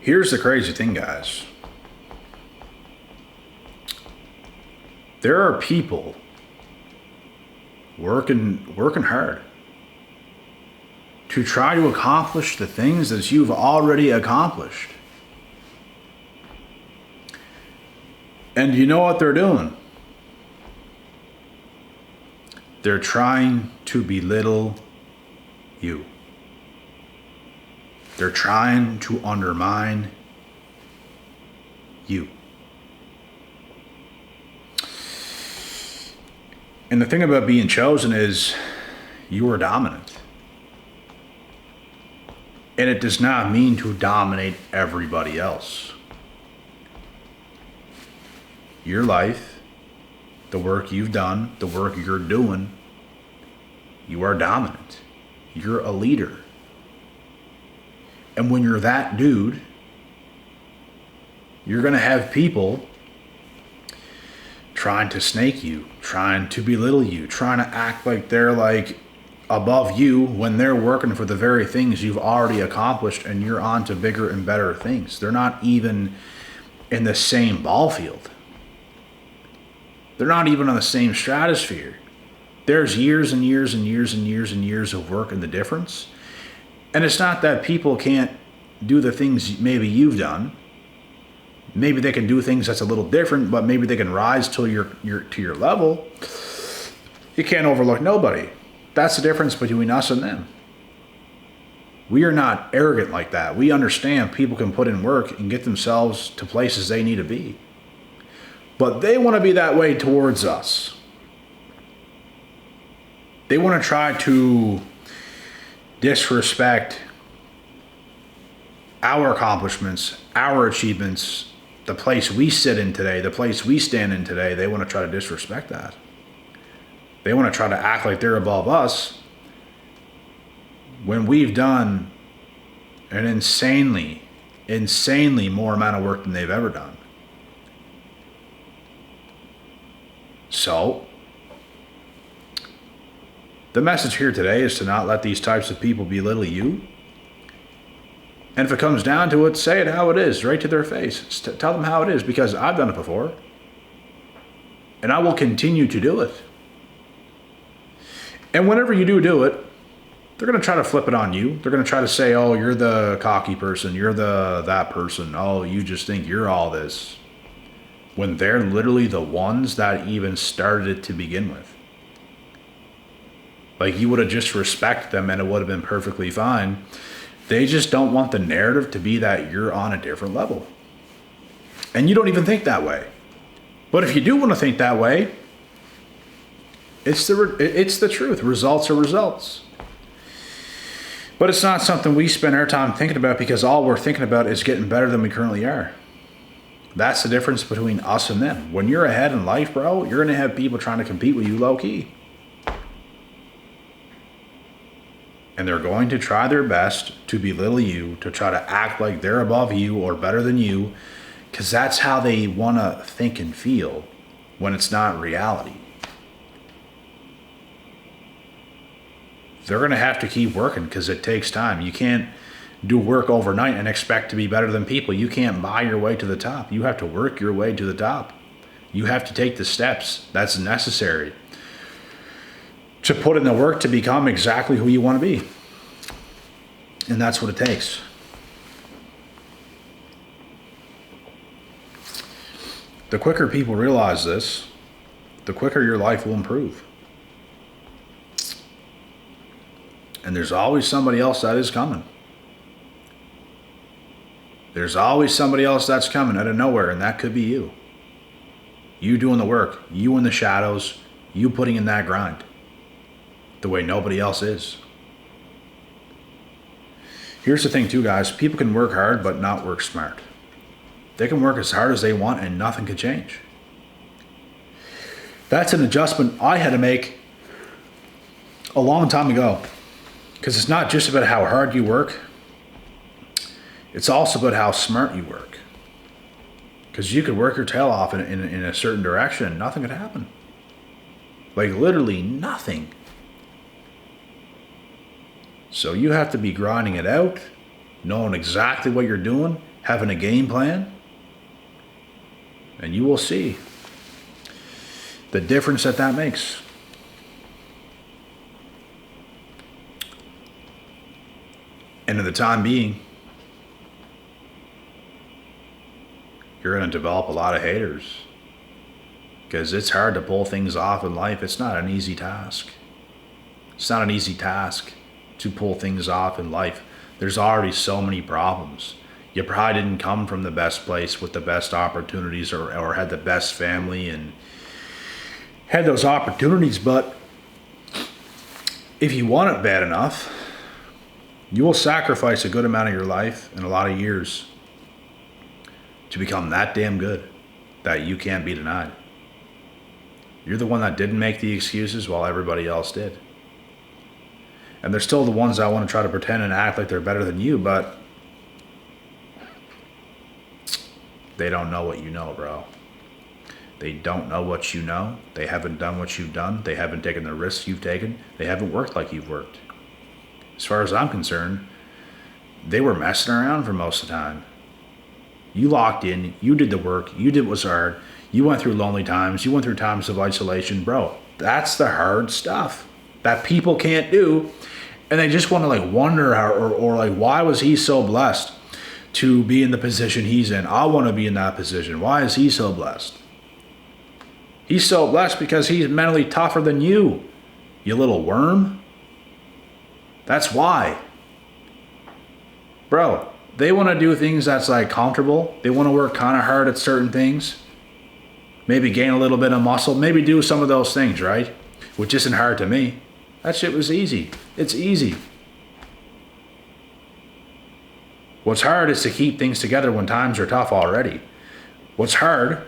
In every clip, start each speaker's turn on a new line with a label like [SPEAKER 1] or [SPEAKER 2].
[SPEAKER 1] Here's the crazy thing, guys. There are people working hard to try to accomplish the things that you've already accomplished. And you know what they're doing? They're trying to belittle you. They're trying to undermine you. And the thing about being chosen is you are dominant. And it does not mean to dominate everybody else. Your life, the work you've done, the work you're doing, you are dominant. You're a leader. And when you're that dude, you're going to have people trying to snake you, trying to belittle you, trying to act like they're like above you when they're working for the very things you've already accomplished and you're on to bigger and better things. They're not even in the same ball field. They're not even on the same stratosphere. There's years and years and years and years and years of work in the difference. And it's not that people can't do the things maybe you've done. Maybe they can do things that's a little different, but maybe they can rise to your level. You can't overlook nobody. That's the difference between us and them. We are not arrogant like that. We understand people can put in work and get themselves to places they need to be. But they want to be that way towards us. They want to try to disrespect our accomplishments, our achievements, the place we sit in today, the place we stand in today. They want to try to disrespect that. They want to try to act like they're above us when we've done an insanely more amount of work than they've ever done. So, the message here today is to not let these types of people belittle you. And if it comes down to it, say it how it is, right to their face. Tell them how it is, because I've done it before. And I will continue to do it. And whenever you do it, they're going to try to flip it on you. They're going to try to say, oh, you're the cocky person. You're that person. Oh, you just think you're all this. When they're literally the ones that even started it to begin with. Like, you would have just respected them and it would have been perfectly fine. They just don't want the narrative to be that you're on a different level. And you don't even think that way. But if you do want to think that way, it's the truth. Results are results. But it's not something we spend our time thinking about, because all we're thinking about is getting better than we currently are. That's the difference between us and them. When you're ahead in life, bro, you're going to have people trying to compete with you low-key. And they're going to try their best to belittle you, to try to act like they're above you or better than you, because that's how they want to think and feel when it's not reality. They're going to have to keep working because it takes time. You can't do work overnight and expect to be better than people. You can't buy your way to the top. You have to work your way to the top. You have to take the steps that's necessary to put in the work to become exactly who you want to be. And that's what it takes. The quicker people realize this, the quicker your life will improve. And there's always somebody else that is coming. There's always somebody else that's coming out of nowhere, and that could be you. You doing the work, you in the shadows, you putting in that grind the way nobody else is. Here's the thing too, guys. People can work hard but not work smart. They can work as hard as they want and nothing can change. That's an adjustment I had to make a long time ago. Because it's not just about how hard you work. It's also about how smart you work. Because you could work your tail off in a certain direction and nothing could happen. Like literally nothing. So you have to be grinding it out, knowing exactly what you're doing, having a game plan, and you will see the difference that makes. And in the time being, you're going to develop a lot of haters, because it's hard to pull things off in life. It's not an easy task. It's not an easy task to pull things off in life. There's already so many problems. You probably didn't come from the best place with the best opportunities, or had the best family and had those opportunities, but if you want it bad enough, you will sacrifice a good amount of your life and a lot of years to become that damn good that you can't be denied. You're the one that didn't make the excuses while everybody else did. And they're still the ones that want to try to pretend and act like they're better than you, but they don't know what you know, bro. They don't know what you know. They haven't done what you've done. They haven't taken the risks you've taken. They haven't worked like you've worked. As far as I'm concerned, they were messing around for most of the time. You locked in. You did the work. You did what was hard. You went through lonely times. You went through times of isolation. Bro, that's the hard stuff that people can't do. And they just want to like wonder how, or like, why was he so blessed to be in the position he's in? I want to be in that position. Why is he so blessed? He's so blessed because he's mentally tougher than you little worm. That's why. Bro, they want to do things that's like comfortable. They want to work kind of hard at certain things. Maybe gain a little bit of muscle. Maybe do some of those things, right? Which isn't hard to me. That shit was easy. It's easy. What's hard is to keep things together when times are tough already. What's hard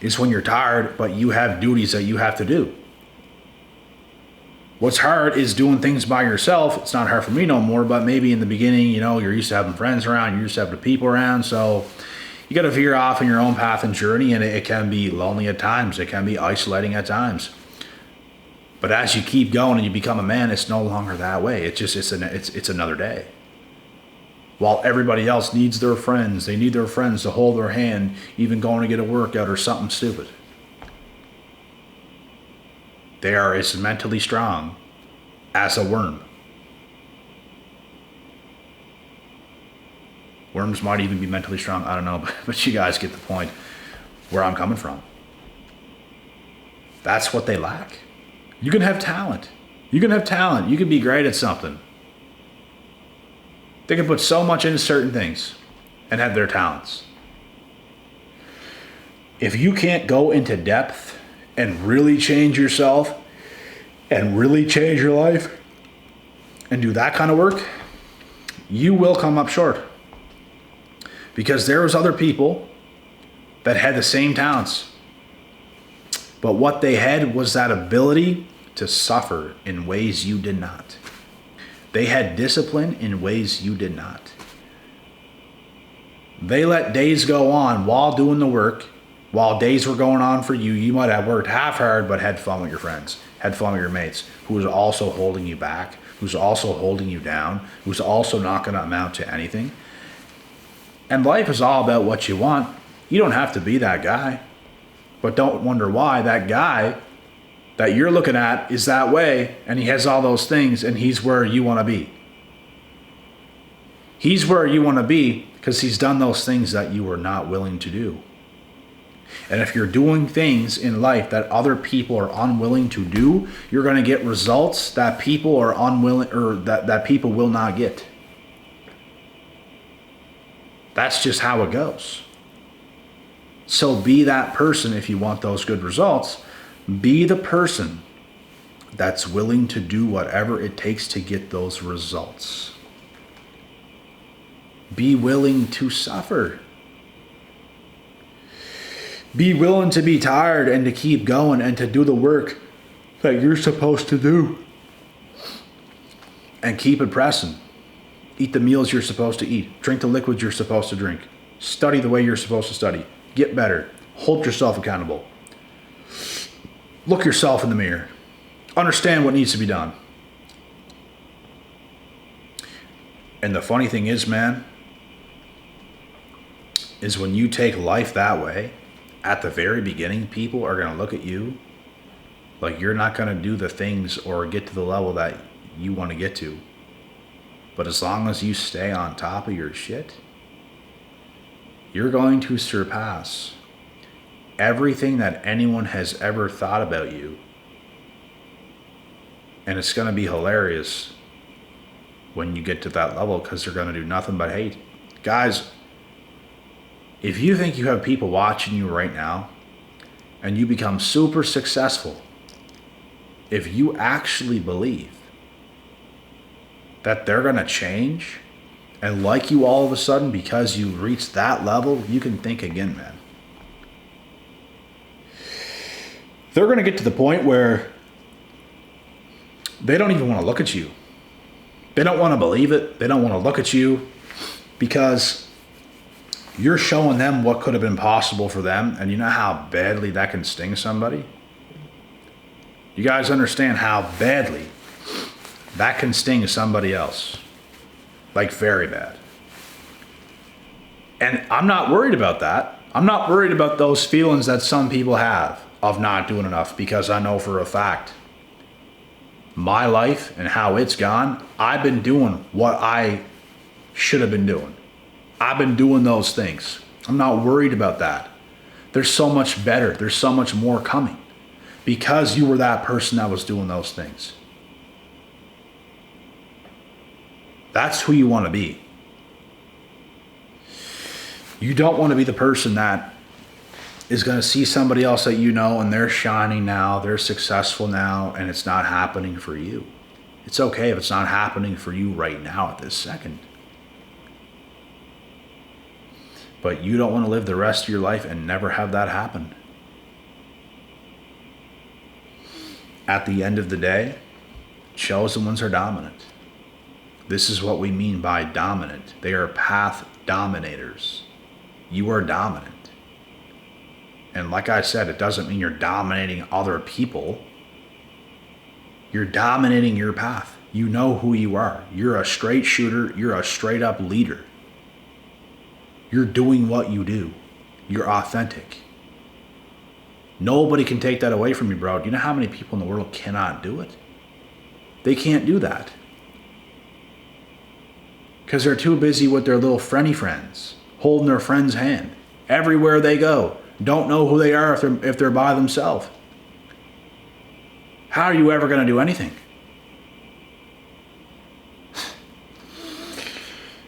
[SPEAKER 1] is when you're tired, but you have duties that you have to do. What's hard is doing things by yourself. It's not hard for me no more, but maybe in the beginning, you're used to having friends around, you're used to having people around, so you got to veer off in your own path and journey, and it can be lonely at times. It can be isolating at times. But as you keep going and you become a man, it's no longer that way. It's another day. While everybody else needs their friends, they need their friends to hold their hand, even going to get a workout or something stupid. They are as mentally strong as a worm. Worms might even be mentally strong, I don't know, but you guys get the point where I'm coming from. That's what they lack. You can have talent. You can be great at something. They can put so much into certain things and have their talents. If you can't go into depth and really change yourself and really change your life and do that kind of work, you will come up short. Because there was other people that had the same talents. But what they had was that ability to suffer in ways you did not. They had discipline in ways you did not. They let days go on while doing the work. While days were going on for you, you might have worked half hard, but had fun with your friends, had fun with your mates, who was also holding you back, who's also holding you down, who's also not going to amount to anything. And life is all about what you want. You don't have to be that guy. But don't wonder why that guy that you're looking at is that way, and he has all those things, and he's where you want to be. He's where you want to be because he's done those things that you were not willing to do. And if you're doing things in life that other people are unwilling to do, you're going to get results that people are unwilling, or that people will not get. That's just how it goes. So be that person if you want those good results. Be the person that's willing to do whatever it takes to get those results. Be willing to suffer. Be willing to be tired and to keep going and to do the work that you're supposed to do. And keep it pressing. Eat the meals you're supposed to eat. Drink the liquids you're supposed to drink. Study the way you're supposed to study. Get better. Hold yourself accountable. Look yourself in the mirror. Understand what needs to be done. And the funny thing is, man, is when you take life that way, at the very beginning, people are going to look at you like you're not going to do the things or get to the level that you want to get to. But as long as you stay on top of your shit, you're going to surpass everything that anyone has ever thought about you. And it's going to be hilarious when you get to that level, because they're going to do nothing but hate. Guys, if you think you have people watching you right now and you become super successful, if you actually believe that they're going to change and like you all of a sudden because you reached that level, you can think again, man. They're going to get to the point where they don't even want to look at you. They don't want to believe it. They don't want to look at you because you're showing them what could have been possible for them. And you know how badly that can sting somebody? You guys understand how badly that can sting somebody else? Like very bad. And I'm not worried about that. I'm not worried about those feelings that some people have of not doing enough, because I know for a fact my life and how it's gone, I've been doing what I should have been doing. I've been doing those things. I'm not worried about that. There's so much better. There's so much more coming because you were that person that was doing those things. That's who you want to be. You don't want to be the person that is going to see somebody else that you know and they're shining now, they're successful now, and it's not happening for you. It's okay if it's not happening for you right now at this second. But you don't want to live the rest of your life and never have that happen. At the end of the day, chosen ones are dominant. This is what we mean by dominant. They are path dominators. You are dominant. And like I said, it doesn't mean you're dominating other people. You're dominating your path. You know who you are. You're a straight shooter. You're a straight up leader. You're doing what you do. You're authentic. Nobody can take that away from you, bro. Do you know how many people in the world cannot do it? They can't do that. Because they're too busy with their little friendly friends, holding their friend's hand everywhere they go. Don't know who they are if they're by themselves. How are you ever going to do anything?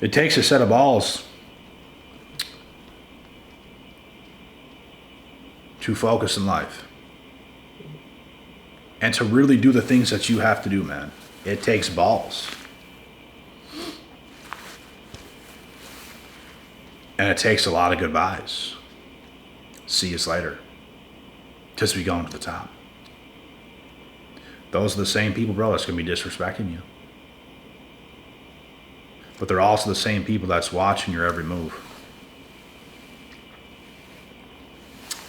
[SPEAKER 1] It takes a set of balls to focus in life and to really do the things that you have to do, man. It takes balls. And it takes a lot of goodbyes. See you later. Just be going to the top. Those are the same people, bro, that's going to be disrespecting you. But they're also the same people that's watching your every move.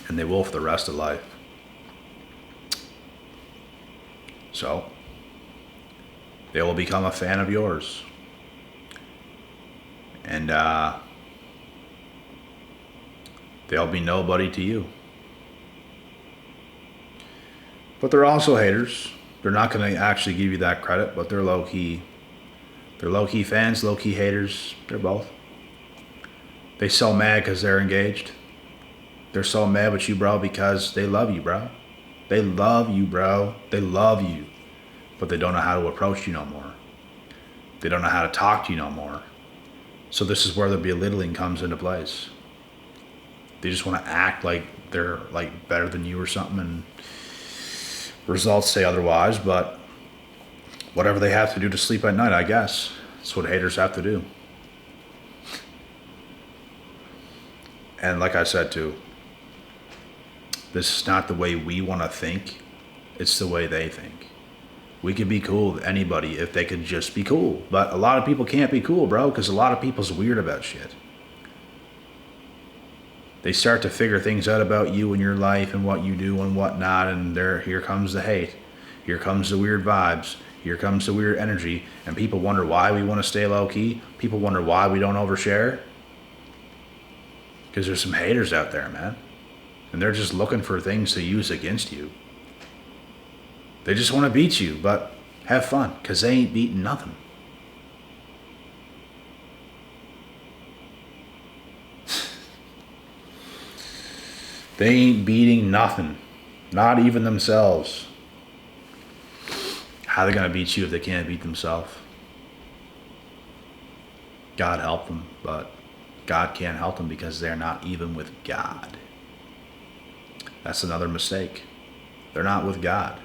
[SPEAKER 1] And they will for the rest of life. So, they will become a fan of yours. And they'll be nobody to you. But they're also haters. They're not going to actually give you that credit, but they're low-key. They're low-key fans, low-key haters. They're both. They so mad because they're engaged. They're so mad with you, bro, because they love you, bro. They love you, bro. They love you. But they don't know how to approach you no more. They don't know how to talk to you no more. So this is where the belittling comes into place. They just want to act like they're like better than you or something, and results say otherwise. But whatever they have to do to sleep at night, I guess that's what haters have to do. And like I said too, this is not the way we want to think. It's the way they think. We could be cool with anybody if they could just be cool. But a lot of people can't be cool, bro, because a lot of people's weird about shit. They start to figure things out about you and your life and what you do and whatnot, and here comes the hate. Here comes the weird vibes. Here comes the weird energy. And people wonder why we want to stay low-key. People wonder why we don't overshare. Because there's some haters out there, man. And they're just looking for things to use against you. They just want to beat you, but have fun, because they ain't beating nothing. They ain't beating nothing. Not even themselves. How are they going to beat you if they can't beat themselves? God help them, but God can't help them because they're not even with God. That's another mistake. They're not with God.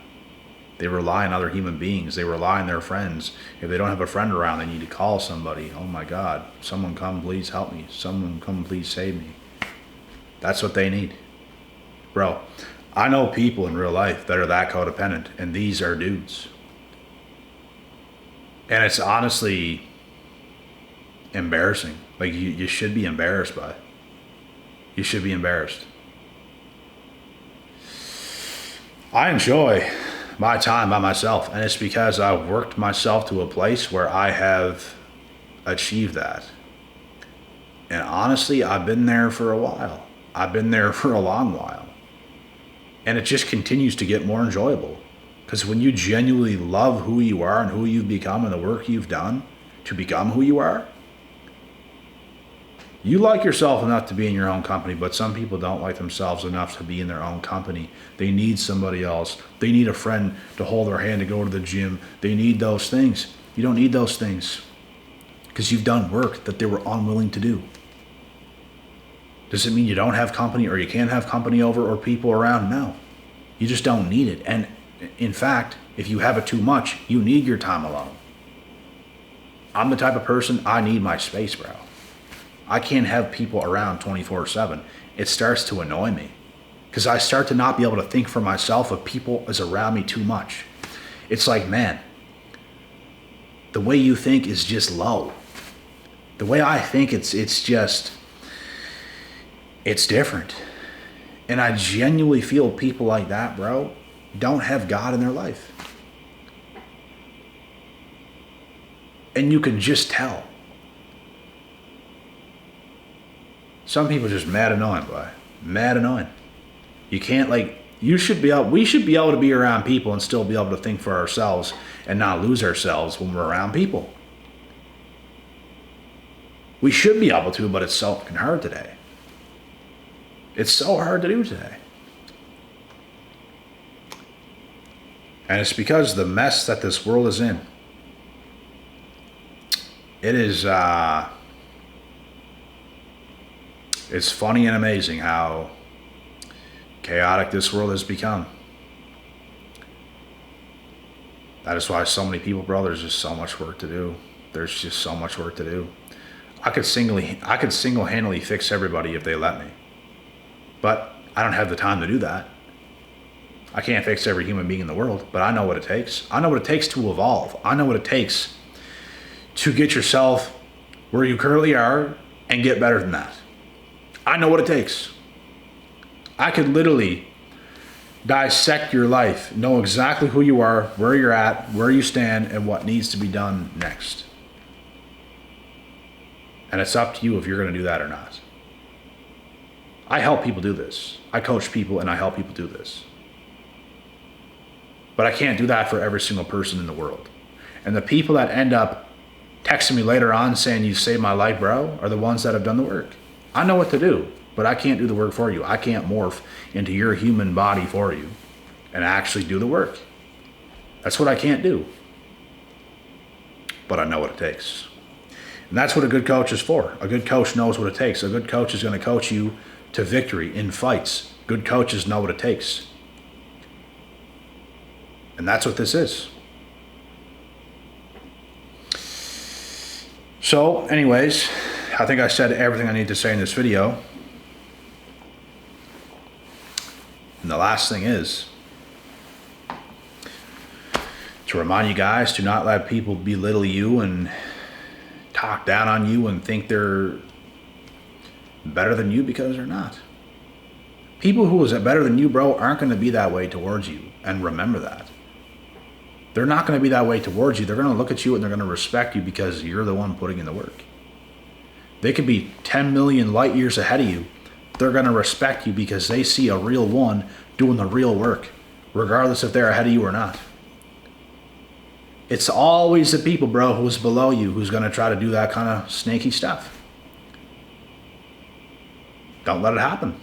[SPEAKER 1] They rely on other human beings. They rely on their friends. If they don't have a friend around, they need to call somebody. Oh my God, someone come please help me. Someone come please save me. That's what they need. Bro, I know people in real life that are that codependent, and these are dudes. And it's honestly embarrassing. Like, you should be embarrassed by it. You should be embarrassed. I enjoy my time by myself, and it's because I've worked myself to a place where I have achieved that. And honestly, I've been there for a while. I've been there for a long while. And it just continues to get more enjoyable. Because when you genuinely love who you are and who you've become and the work you've done to become who you are, you like yourself enough to be in your own company, but some people don't like themselves enough to be in their own company. They need somebody else. They need a friend to hold their hand to go to the gym. They need those things. You don't need those things because you've done work that they were unwilling to do. Does it mean you don't have company or you can't have company over or people around? No. You just don't need it. And in fact, if you have it too much, you need your time alone. I'm the type of person, I need my space, bro. I can't have people around 24/7. It starts to annoy me because I start to not be able to think for myself if people is around me too much. It's like, man, the way you think is just low. The way I think, it's different. And I genuinely feel people like that, bro, don't have God in their life. And you can just tell. Some people are just mad annoying, boy. Mad annoying. You can't, we should be able to be around people and still be able to think for ourselves and not lose ourselves when we're around people. We should be able to, but it's so fucking hard today. It's so hard to do today. And it's because the mess that this world is in. It is, it's funny and amazing how chaotic this world has become. That is why so many people, bro, there's just so much work to do. There's just so much work to do. I could single-handedly fix everybody if they let me. But I don't have the time to do that. I can't fix every human being in the world, but I know what it takes. I know what it takes to evolve. I know what it takes to get yourself where you currently are and get better than that. I know what it takes. I could literally dissect your life, know exactly who you are, where you're at, where you stand, and what needs to be done next. And it's up to you if you're going to do that or not. I help people do this. I coach people and I help people do this. But I can't do that for every single person in the world. And the people that end up texting me later on saying you saved my life, bro, are the ones that have done the work. I know what to do, but I can't do the work for you. I can't morph into your human body for you and actually do the work. That's what I can't do. But I know what it takes. And that's what a good coach is for. A good coach knows what it takes. A good coach is going to coach you to victory in fights. Good coaches know what it takes. And that's what this is. So, anyways, I think I said everything I need to say in this video. And the last thing is to remind you guys to not let people belittle you and talk down on you and think they're better than you, because they're not. People who is better than you, bro, aren't going to be that way towards you. And remember that. They're not going to be that way towards you. They're going to look at you and they're going to respect you because you're the one putting in the work. They could be 10 million light years ahead of you, they're going to respect you because they see a real one doing the real work, regardless if they're ahead of you or not. It's always the people, bro, who's below you who's going to try to do that kind of snaky stuff. Don't let it happen.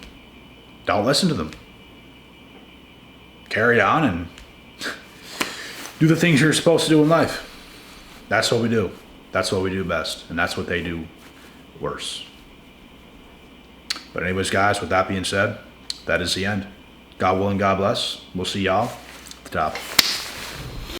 [SPEAKER 1] Don't listen to them. Carry on and do the things you're supposed to do in life. That's what we do. That's what we do best. And that's what they do worse. But anyways, guys, with that being said, that is the end. God willing, God bless. We'll see y'all at the top.